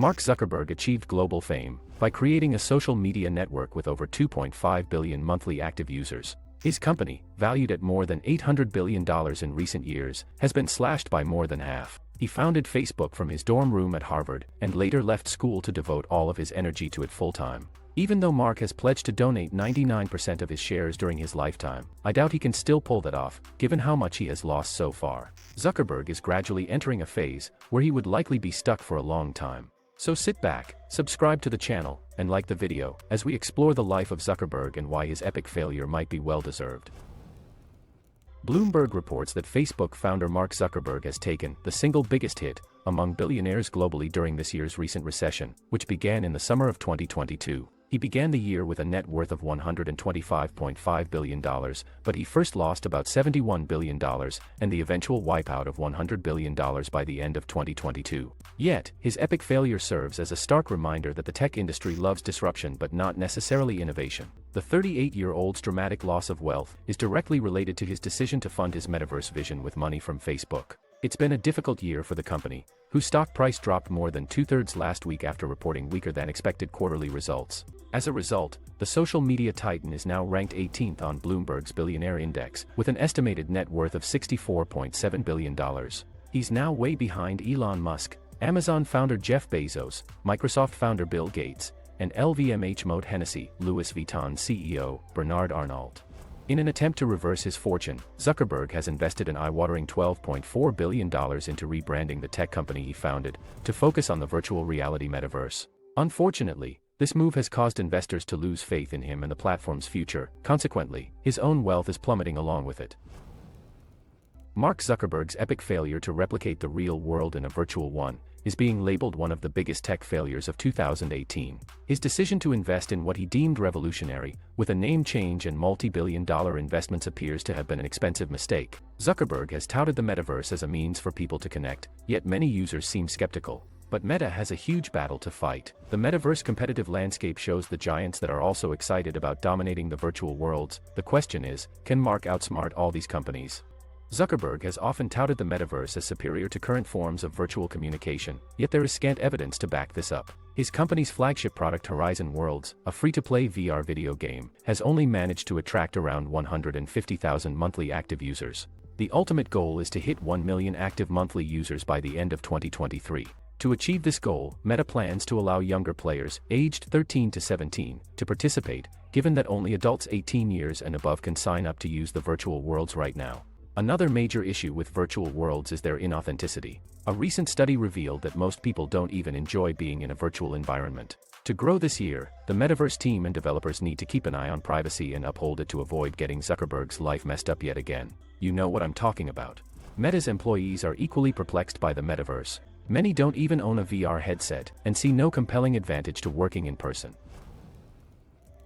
Mark Zuckerberg achieved global fame by creating a social media network with over 2.5 billion monthly active users. His company, valued at more than $800 billion in recent years, has been slashed by more than half. He founded Facebook from his dorm room at Harvard and later left school to devote all of his energy to it full-time. Even though Mark has pledged to donate 99% of his shares during his lifetime, I doubt he can still pull that off, given how much he has lost so far. Zuckerberg is gradually entering a phase where he would likely be stuck for a long time. So sit back, subscribe to the channel, and like the video, as we explore the life of Zuckerberg and why his epic failure might be well-deserved. Bloomberg reports that Facebook founder Mark Zuckerberg has taken the single biggest hit among billionaires globally during this year's recent recession, which began in the summer of 2022. He began the year with a net worth of $125.5 billion, but he first lost about $71 billion and the eventual wipeout of $100 billion by the end of 2022. Yet, his epic failure serves as a stark reminder that the tech industry loves disruption but not necessarily innovation. The 38-year-old's dramatic loss of wealth is directly related to his decision to fund his metaverse vision with money from Facebook. It's been a difficult year for the company, whose stock price dropped more than two-thirds last week after reporting weaker than expected quarterly results. As a result, the social media titan is now ranked 18th on Bloomberg's billionaire index, with an estimated net worth of $64.7 billion. He's now way behind Elon Musk, Amazon founder Jeff Bezos, Microsoft founder Bill Gates, and LVMH Moët Hennessy, Louis Vuitton CEO, Bernard Arnault. In an attempt to reverse his fortune, Zuckerberg has invested an eye-watering $12.4 billion into rebranding the tech company he founded, to focus on the virtual reality metaverse. Unfortunately, this move has caused investors to lose faith in him and the platform's future. Consequently, his own wealth is plummeting along with it. Mark Zuckerberg's epic failure to replicate the real world in a virtual one is being labeled one of the biggest tech failures of 2018. His decision to invest in what he deemed revolutionary, with a name change and multi-billion-dollar investments, appears to have been an expensive mistake. Zuckerberg has touted the metaverse as a means for people to connect, yet many users seem skeptical. But Meta has a huge battle to fight. The metaverse competitive landscape shows the giants that are also excited about dominating the virtual worlds. The question is, can Mark outsmart all these companies? Zuckerberg has often touted the metaverse as superior to current forms of virtual communication, yet there is scant evidence to back this up. His company's flagship product Horizon Worlds, a free-to-play VR video game, has only managed to attract around 150,000 monthly active users. The ultimate goal is to hit 1 million active monthly users by the end of 2023. To achieve this goal, Meta plans to allow younger players, aged 13 to 17, to participate, given that only adults 18 years and above can sign up to use the virtual worlds right now. Another major issue with virtual worlds is their inauthenticity. A recent study revealed that most people don't even enjoy being in a virtual environment. To grow this year, the metaverse team and developers need to keep an eye on privacy and uphold it to avoid getting Zuckerberg's life messed up yet again. You know what I'm talking about. Meta's employees are equally perplexed by the metaverse. Many don't even own a VR headset and see no compelling advantage to working in person.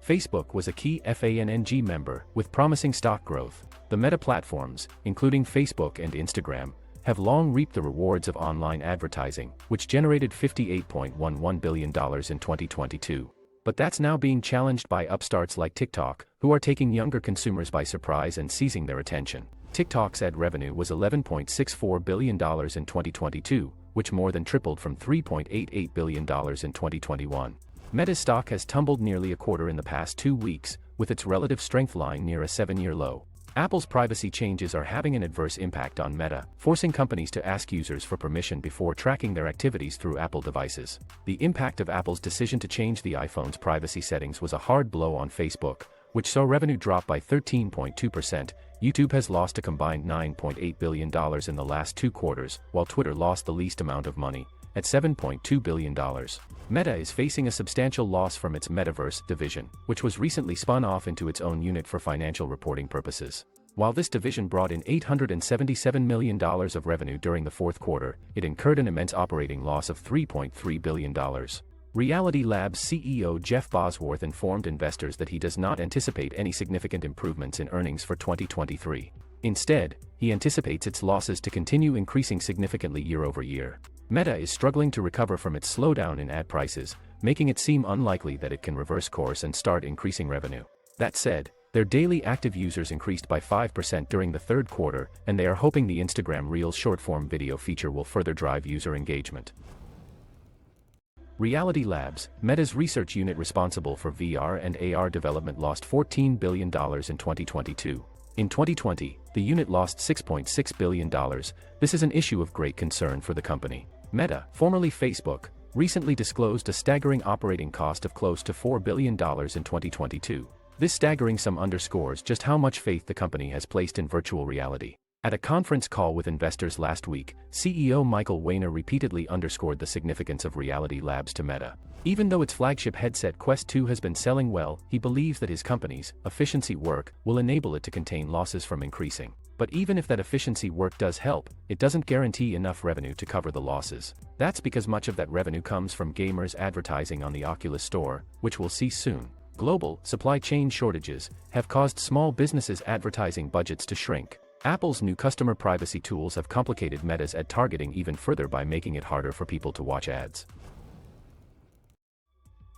Facebook was a key FANG member with promising stock growth. The Meta platforms, including Facebook and Instagram, have long reaped the rewards of online advertising, which generated $58.11 billion in 2022. But that's now being challenged by upstarts like TikTok, who are taking younger consumers by surprise and seizing their attention. TikTok's ad revenue was $11.64 billion in 2022, which more than tripled from $3.88 billion in 2021. Meta's stock has tumbled nearly a quarter in the past 2 weeks, with its relative strength lying near a 7-year low. Apple's privacy changes are having an adverse impact on Meta, forcing companies to ask users for permission before tracking their activities through Apple devices. The impact of Apple's decision to change the iPhone's privacy settings was a hard blow on Facebook, which saw revenue drop by 13.2%. YouTube has lost a combined $9.8 billion in the last 2 quarters, while Twitter lost the least amount of money, at $7.2 billion. Meta is facing a substantial loss from its Metaverse division, which was recently spun off into its own unit for financial reporting purposes. While this division brought in $877 million of revenue during the fourth quarter, it incurred an immense operating loss of $3.3 billion. Reality Labs CEO Jeff Bosworth informed investors that he does not anticipate any significant improvements in earnings for 2023. Instead, he anticipates its losses to continue increasing significantly year over year. Meta is struggling to recover from its slowdown in ad prices, making it seem unlikely that it can reverse course and start increasing revenue. That said, their daily active users increased by 5% during the third quarter, and they are hoping the Instagram Reels short-form video feature will further drive user engagement. Reality Labs, Meta's research unit responsible for VR and AR development, lost $14 billion in 2022. In 2020, the unit lost $6.6 billion. This is an issue of great concern for the company. Meta, formerly Facebook, recently disclosed a staggering operating cost of close to $4 billion in 2022. This staggering sum underscores just how much faith the company has placed in virtual reality. At a conference call with investors last week, CEO Michael Weiner repeatedly underscored the significance of Reality Labs to Meta. Even though its flagship headset Quest 2 has been selling well, he believes that his company's efficiency work will enable it to contain losses from increasing. But even if that efficiency work does help, it doesn't guarantee enough revenue to cover the losses. That's because much of that revenue comes from gamers advertising on the Oculus Store, which will cease soon. Global supply chain shortages have caused small businesses' advertising budgets to shrink. Apple's new customer privacy tools have complicated Meta's ad targeting even further by making it harder for people to watch ads.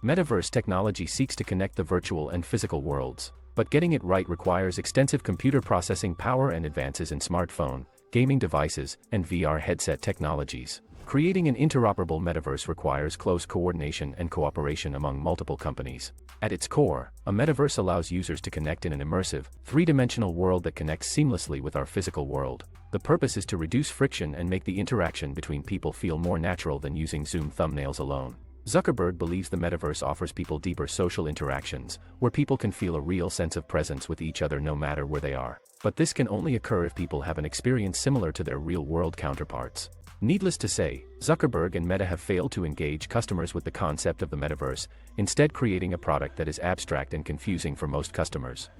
Metaverse technology seeks to connect the virtual and physical worlds, but getting it right requires extensive computer processing power and advances in smartphone, gaming devices, and VR headset technologies. Creating an interoperable metaverse requires close coordination and cooperation among multiple companies. At its core, a metaverse allows users to connect in an immersive, three-dimensional world that connects seamlessly with our physical world. The purpose is to reduce friction and make the interaction between people feel more natural than using Zoom thumbnails alone. Zuckerberg believes the metaverse offers people deeper social interactions, where people can feel a real sense of presence with each other no matter where they are. But this can only occur if people have an experience similar to their real-world counterparts. Needless to say, Zuckerberg and Meta have failed to engage customers with the concept of the metaverse, instead creating a product that is abstract and confusing for most customers.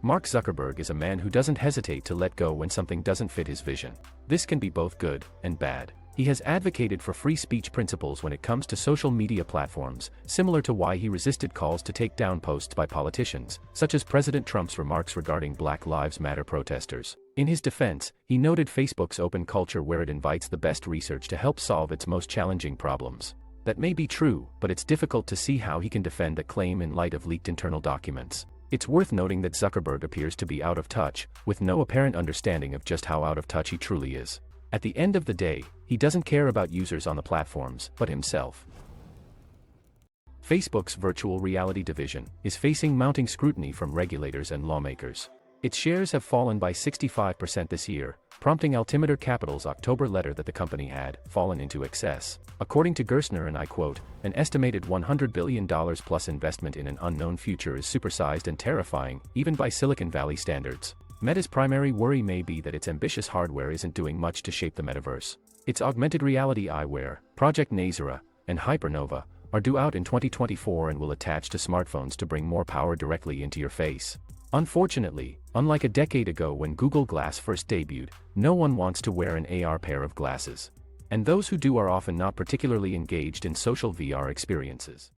Mark Zuckerberg is a man who doesn't hesitate to let go when something doesn't fit his vision. This can be both good and bad. He has advocated for free speech principles when it comes to social media platforms, similar to why he resisted calls to take down posts by politicians, such as President Trump's remarks regarding Black Lives Matter protesters. In his defense, he noted Facebook's open culture where it invites the best research to help solve its most challenging problems. That may be true, but it's difficult to see how he can defend that claim in light of leaked internal documents. It's worth noting that Zuckerberg appears to be out of touch, with no apparent understanding of just how out of touch he truly is. At the end of the day, he doesn't care about users on the platforms, but himself. Facebook's virtual reality division is facing mounting scrutiny from regulators and lawmakers. Its shares have fallen by 65% this year, prompting Altimeter Capital's October letter that the company had fallen into excess. According to Gerstner, and I quote, "An estimated $100 billion plus investment in an unknown future is supersized and terrifying, even by Silicon Valley standards." Meta's primary worry may be that its ambitious hardware isn't doing much to shape the metaverse. Its augmented reality eyewear, Project Nazara, and Hypernova, are due out in 2024 and will attach to smartphones to bring more power directly into your face. Unfortunately, unlike a decade ago when Google Glass first debuted, no one wants to wear an AR pair of glasses. And those who do are often not particularly engaged in social VR experiences.